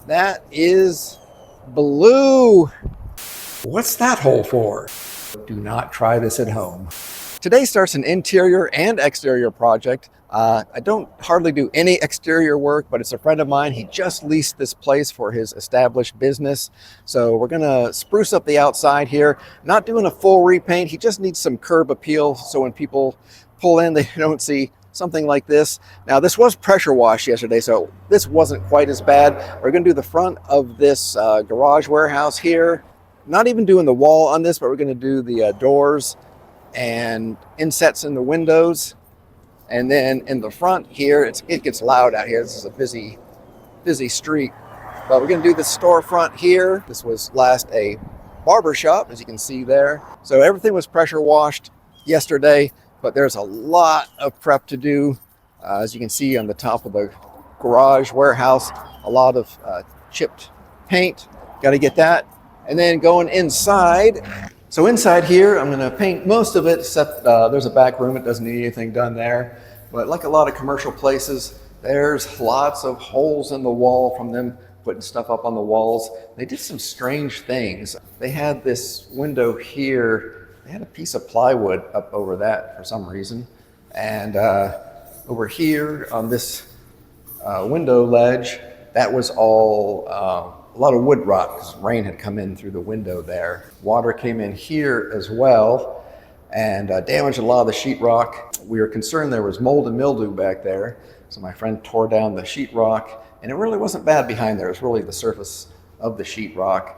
That is blue. What's that hole for? Do not try this at home. Today starts an interior and exterior project. I don't hardly do any exterior work, but it's a friend of mine. He just leased this place for his established business. So we're gonna spruce up the outside here. Not doing a full repaint. He just needs some curb appeal so when people pull in, they don't see something like this. Now this was pressure washed yesterday, so this wasn't quite as bad. We're gonna do the front of this garage warehouse here. Not even doing the wall on this, but we're gonna do the doors and insets in the windows. And then in the front here, it gets loud out here. This is a busy street. But we're gonna do the storefront here. This was last a barber shop, as you can see there. So everything was pressure washed yesterday, but there's a lot of prep to do. As you can see on the top of the garage warehouse, a lot of chipped paint. Gotta get that. And then going inside. So inside here, I'm gonna paint most of it, except there's a back room. It doesn't need anything done there. But like a lot of commercial places, there's lots of holes in the wall from them putting stuff up on the walls. They did some strange things. They had this window here. They had a piece of plywood up over that for some reason. And over here on this window ledge, that was all a lot of wood rot because rain had come in through the window there. Water came in here as well and damaged a lot of the sheetrock. We were concerned there was mold and mildew back there. So my friend tore down the sheetrock, and it really wasn't bad behind there. It was really the surface of the sheetrock.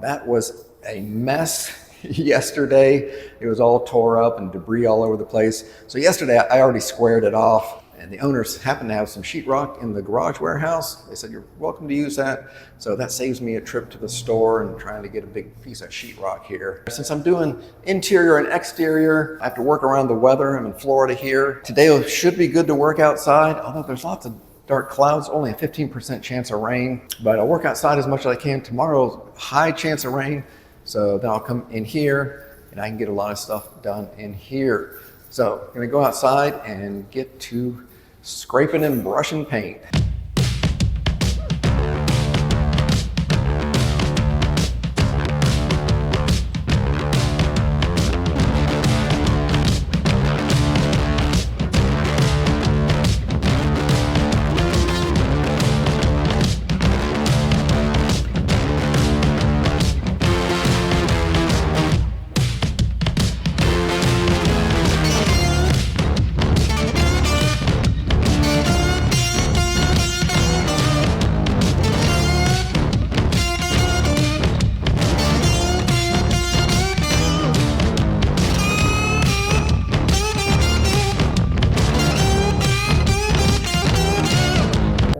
That was a mess yesterday. It was all tore up and debris all over the place. So yesterday I already squared it off. And the owners happened to have some sheetrock in the garage warehouse. They said, you're welcome to use that. So that saves me a trip to the store and trying to get a big piece of sheetrock here. Since I'm doing interior and exterior, I have to work around the weather. I'm in Florida here. Today should be good to work outside, although there's lots of dark clouds, only a 15% chance of rain. But I'll work outside as much as I can. Tomorrow, high chance of rain. So then I'll come in here and I can get a lot of stuff done in here. So I'm gonna go outside and get to scraping and brushing paint.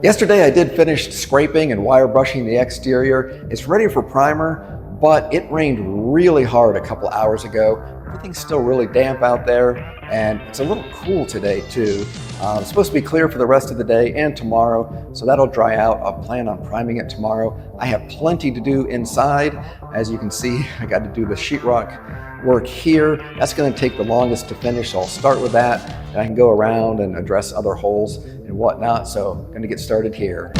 Yesterday I did finish scraping and wire brushing the exterior. It's ready for primer, but it rained really hard a couple hours ago. Everything's still really damp out there, and it's a little cool today too. It's supposed to be clear for the rest of the day and tomorrow, so that'll dry out. I'll plan on priming it tomorrow. I have plenty to do inside. As you can see, I got to do the sheetrock work here. That's going to take the longest to finish, so I'll start with that, and I can go around and address other holes and whatnot. So I'm going to get started here.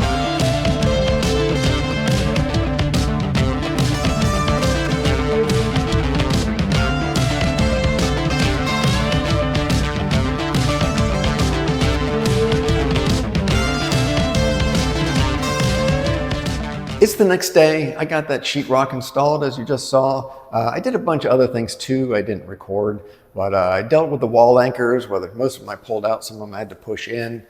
It's the next day. I got that sheetrock installed, as you just saw. I did a bunch of other things too. I didn't record, but I dealt with the wall anchors, whether most of them I pulled out, some of them I had to push in.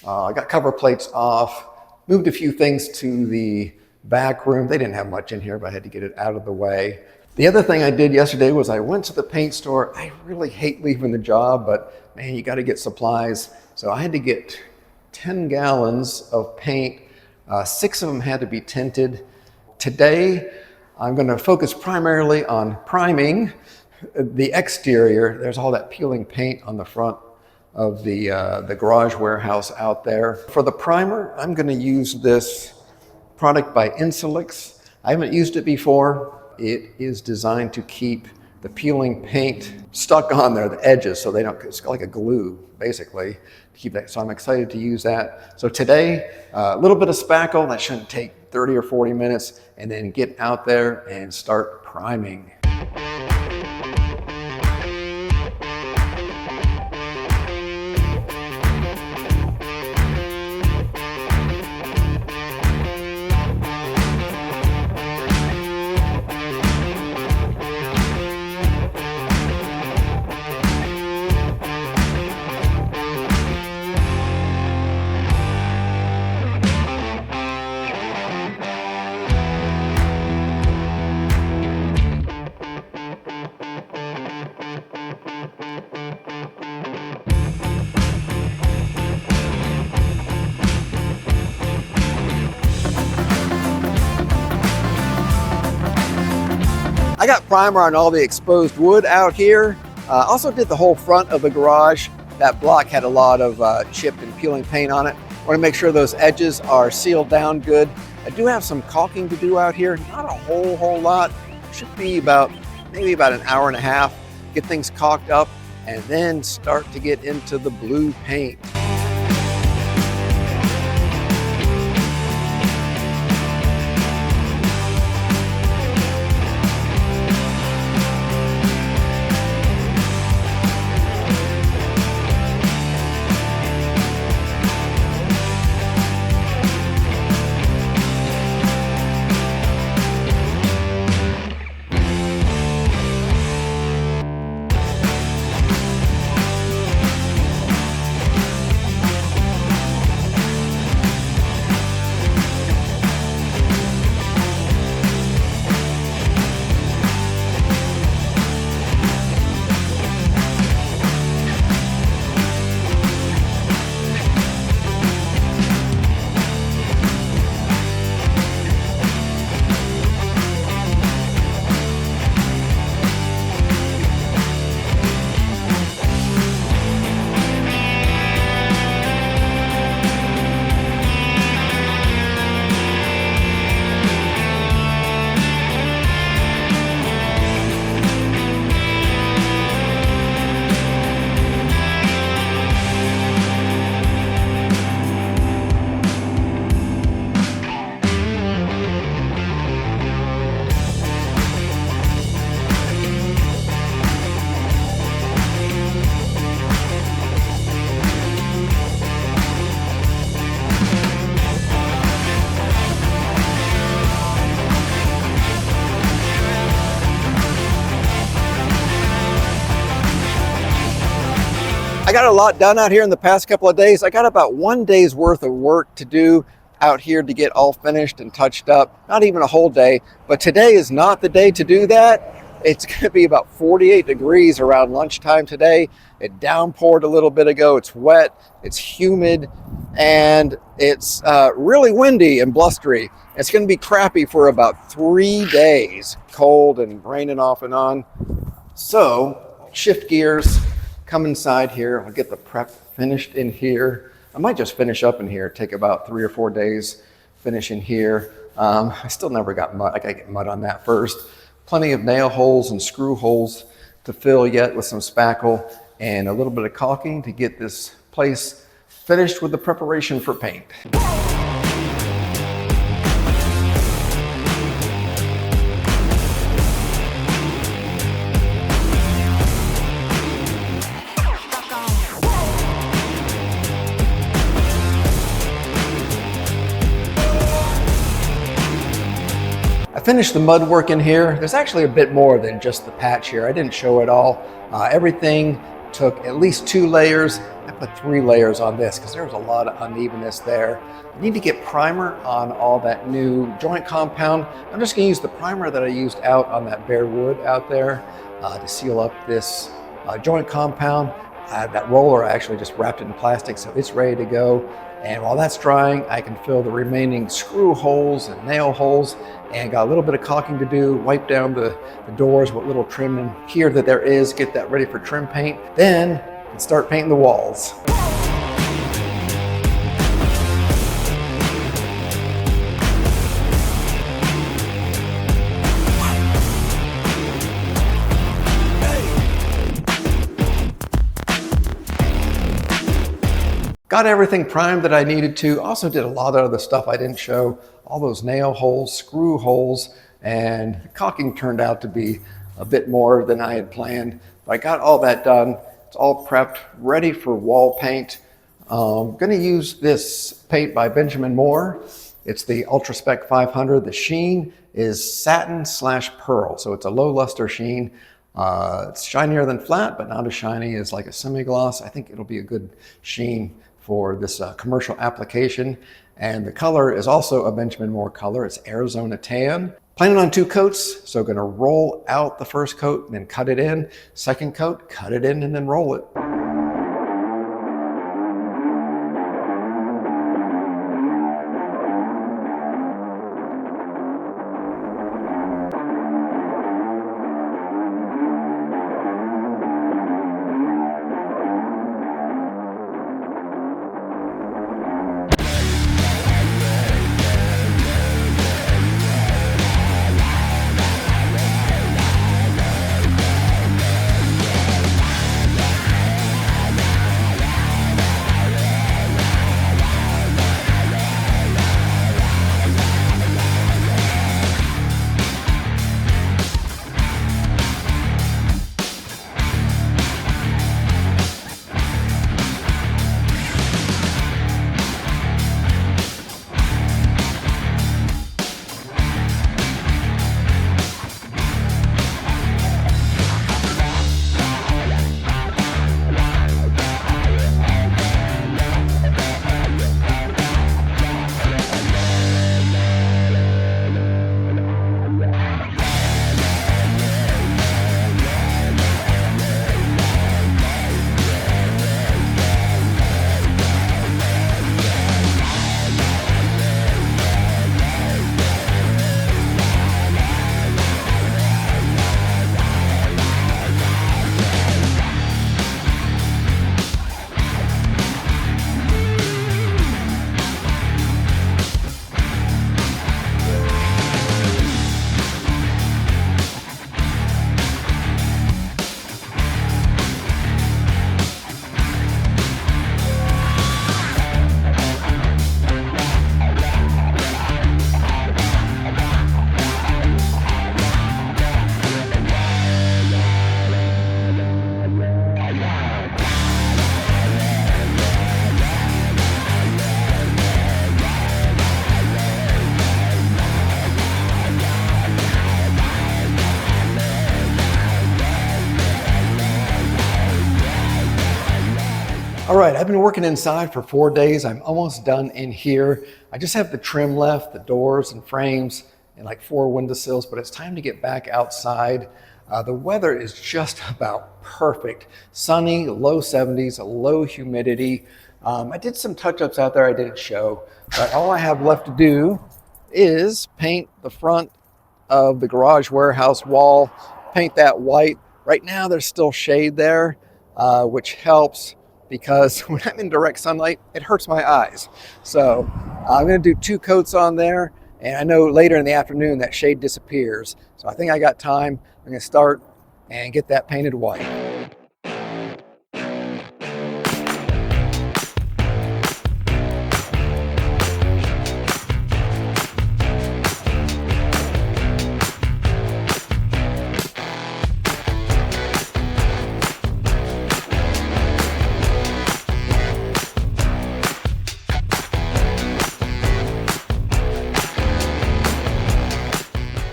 I got cover plates off, moved a few things to the back room. They didn't have much in here, but I had to get it out of the way. The other thing I did yesterday was I went to the paint store. I really hate leaving the job, but man, you got to get supplies. So I had to get 10 gallons of paint. 6 of them had to be tinted. Today, I'm going to focus primarily on priming the exterior. There's all that peeling paint on the front of the garage warehouse out there. For the primer, I'm going to use this product by Insulix. I haven't used it before. It is designed to keep the peeling paint stuck on there, the edges, so they don't, it's like a glue, basically, to keep that. So I'm excited to use that. So today, a little bit of spackle. That shouldn't take 30 or 40 minutes, and then get out there and start priming. I got primer on all the exposed wood out here. Also did the whole front of the garage. That block had a lot of chipped and peeling paint on it. Want to make sure those edges are sealed down good. I do have some caulking to do out here. Not a whole lot. Should be maybe about an hour and a half. Get things caulked up and then start to get into the blue paint. I got a lot done out here in the past couple of days. I got about 1 day's worth of work to do out here to get all finished and touched up. Not even a whole day, but today is not the day to do that. It's going to be about 48 degrees around lunchtime today. It downpoured a little bit ago. It's wet, it's humid, and it's really windy and blustery. It's going to be crappy for about 3 days, cold and raining off and on. So shift gears, come inside here. I'll get the prep finished in here. I might just finish up in here, take about 3 or 4 days, finish in here. I still never got mud. I gotta get mud on that first. Plenty of nail holes and screw holes to fill yet with some spackle and a little bit of caulking to get this place finished with the preparation for paint. Finished the mud work in here. There's actually a bit more than just the patch here. I didn't show it all. Everything took at least 2 layers. I put 3 layers on this because there was a lot of unevenness there. I need to get primer on all that new joint compound. I'm just gonna use the primer that I used out on that bare wood out there to seal up this joint compound. That roller I actually just wrapped it in plastic, so it's ready to go. And while that's drying, I can fill the remaining screw holes and nail holes, and got a little bit of caulking to do, wipe down the doors with little trim here that there is, get that ready for trim paint. Then I can start painting the walls. Got everything primed that I needed to. Also did a lot of other stuff I didn't show all those nail holes, screw holes, and the caulking turned out to be a bit more than I had planned. But I got all that done. It's all prepped, ready for wall paint. I'm going to use this paint by Benjamin Moore. It's the Ultra Spec 500. The sheen is satin/pearl, so it's a low luster sheen. It's shinier than flat, but not as shiny as like a semi-gloss. I think it'll be a good sheen for this commercial application. And the color is also a Benjamin Moore color. It's Arizona Tan. Planning on 2 coats, so going to roll out the first coat and then cut it in. Second coat, cut it in and then roll it. All right, I've been working inside for 4 days. I'm almost done in here. I just have the trim left, the doors and frames, and like 4 windowsills, but it's time to get back outside. The weather is just about perfect. Sunny, low 70s, low humidity. I did some touch-ups out there I didn't show, but all I have left to do is paint the front of the garage warehouse wall, paint that white. Right now there's still shade there, which helps because when I'm in direct sunlight, it hurts my eyes. So I'm gonna do 2 coats on there, and I know later in the afternoon that shade disappears. So I think I got time. I'm gonna start and get that painted white.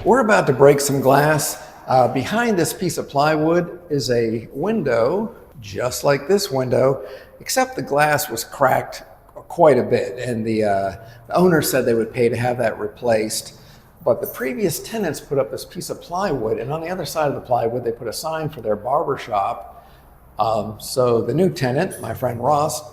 We're about to break some glass. Behind this piece of plywood is a window, just like this window, except the glass was cracked quite a bit, and the owner said they would pay to have that replaced. But the previous tenants put up this piece of plywood, and on the other side of the plywood, they put a sign for their barber shop. So the new tenant, my friend Ross,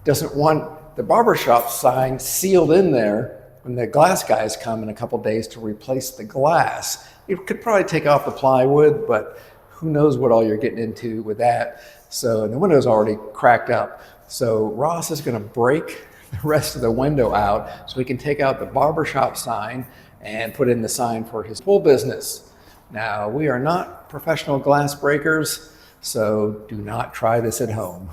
doesn't want the barber shop sign sealed in there when the glass guys come in a couple days to replace the glass. You could probably take off the plywood, but who knows what all you're getting into with that. So the window's already cracked up. So Ross is gonna break the rest of the window out so he can take out the barbershop sign and put in the sign for his pool business. Now, we are not professional glass breakers, so do not try this at home.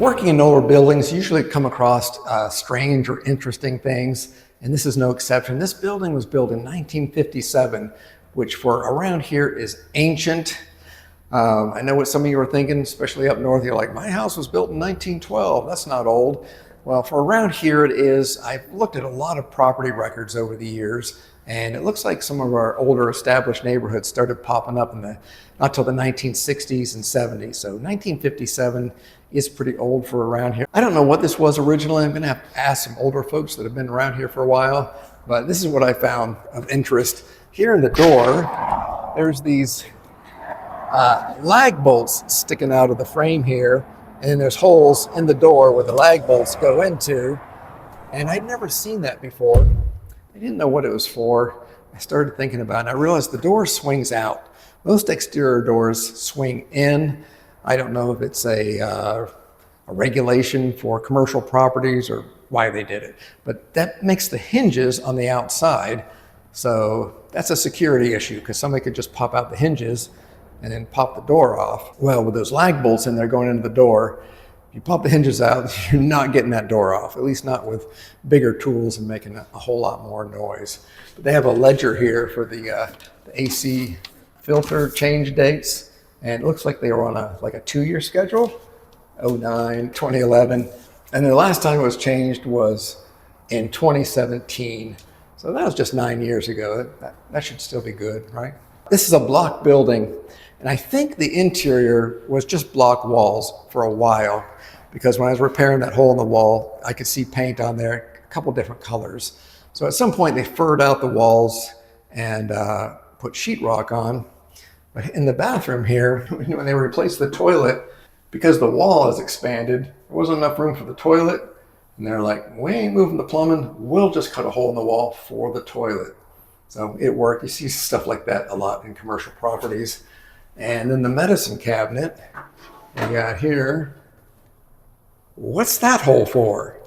Working in older buildings, you usually come across strange or interesting things, and this is no exception. This building was built in 1957, which for around here is ancient. I know what some of you are thinking, especially up north. You're like, my house was built in 1912. That's not old. Well, for around here it is. I've looked at a lot of property records over the years, and it looks like some of our older established neighborhoods started popping up in not till the 1960s and 70s. So 1957 is pretty old for around here. I don't know what this was originally. I'm gonna have to ask some older folks that have been around here for a while, but this is what I found of interest. Here in the door, there's these lag bolts sticking out of the frame here, and there's holes in the door where the lag bolts go into, and I'd never seen that before. I didn't know what it was for. I started thinking about it, and I realized the door swings out. Most exterior doors swing in. I don't know if it's a regulation for commercial properties or why they did it, but that makes the hinges on the outside. So that's a security issue, because somebody could just pop out the hinges and then pop the door off. Well, with those lag bolts in there going into the door, you pop the hinges out, you're not getting that door off, at least not with bigger tools and making a whole lot more noise. But they have a ledger here for the AC filter change dates, and it looks like they were on a 2-year schedule, 09, 2011, and the last time it was changed was in 2017. So that was just 9 years ago. That should still be good, right? This is a block building, and I think the interior was just block walls for a while, because when I was repairing that hole in the wall, I could see paint on there, a couple different colors. So at some point they furred out the walls and put sheetrock on. But in the bathroom here, when they replaced the toilet, because the wall is expanded, there wasn't enough room for the toilet. And they're like, we ain't moving the plumbing, we'll just cut a hole in the wall for the toilet. So it worked. You see stuff like that a lot in commercial properties. And then the medicine cabinet, we got here. What's that hole for?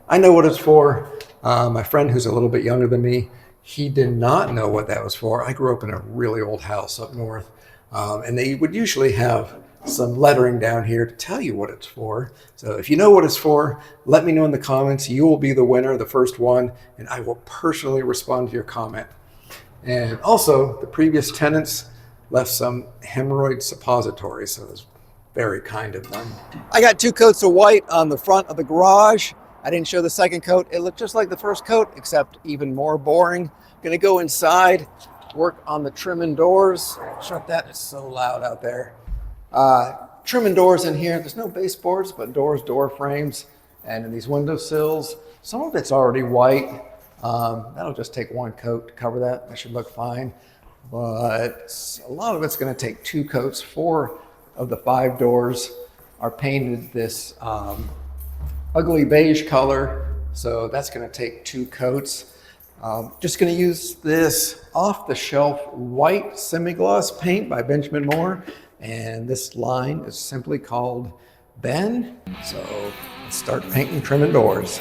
I know what it's for. My friend who's a little bit younger than me, he did not know what that was for. I grew up in a really old house up north, and they would usually have some lettering down here to tell you what it's for. So if you know what it's for, let me know in the comments. You will be the winner, the first one, and I will personally respond to your comment. And also, the previous tenants left some hemorrhoid suppositories, so it was very kind of them. I got 2 coats of white on the front of the garage. I didn't show the second coat. It looked just like the first coat, except even more boring. Gonna go inside, work on the trim and doors. Shut that, it's so loud out there. Trim and doors in here. There's no baseboards, but doors, door frames, and in these window sills. Some of it's already white. That'll just take 1 coat to cover that. That should look fine. But a lot of it's gonna take 2 coats. 4 of the 5 doors are painted this ugly beige color, so that's going to take 2 coats. Just going to use this off-the-shelf white semi-gloss paint by Benjamin Moore, and this line is simply called Ben. So let's start painting trim and doors.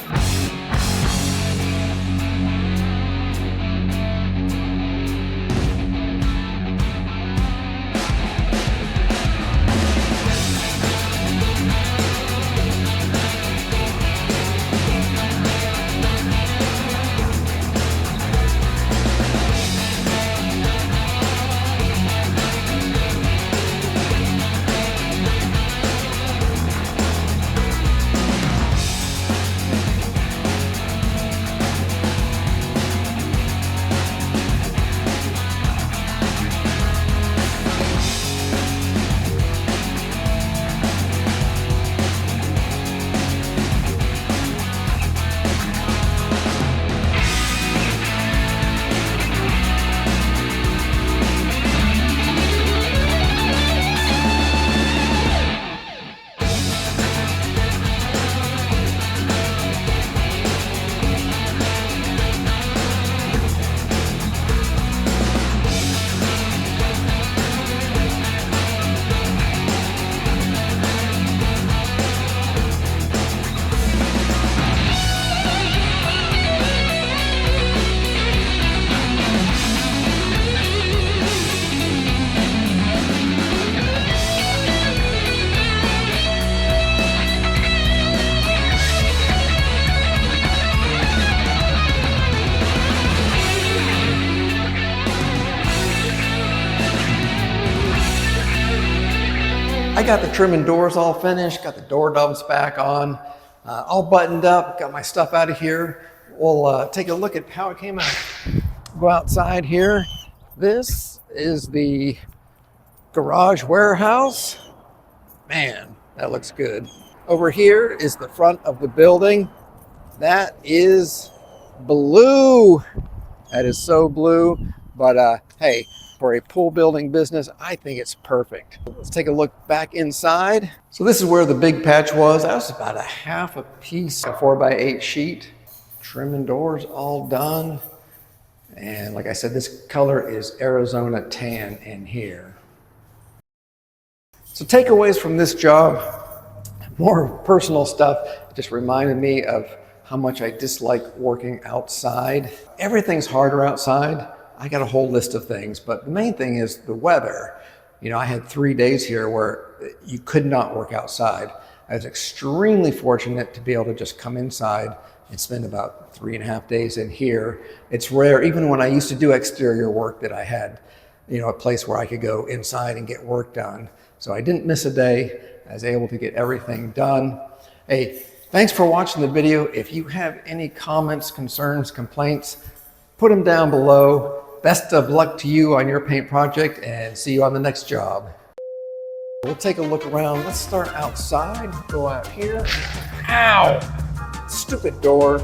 I got the trim and doors all finished, got the door knobs back on, all buttoned up, got my stuff out of here. We'll take a look at how it came out. Go outside here. This is the garage warehouse. Man, that looks good. Over here is the front of the building. That is blue. That is so blue, but hey, for a pool building business, I think it's perfect. Let's take a look back inside. So this is where the big patch was. That was about a half a piece, a 4x8 sheet. Trim and doors all done. And like I said, this color is Arizona tan in here. So takeaways from this job, more personal stuff. It just reminded me of how much I dislike working outside. Everything's harder outside. I got a whole list of things, but the main thing is the weather. You know, I had 3 days here where you could not work outside. I was extremely fortunate to be able to just come inside and spend about 3.5 days in here. It's rare, even when I used to do exterior work, that I had, you know, a place where I could go inside and get work done. So I didn't miss a day. I was able to get everything done. Hey, thanks for watching the video. If you have any comments, concerns, complaints, put them down below. Best of luck to you on your paint project, and see you on the next job. We'll take a look around. Let's start outside. Go out here. Ow! Stupid door.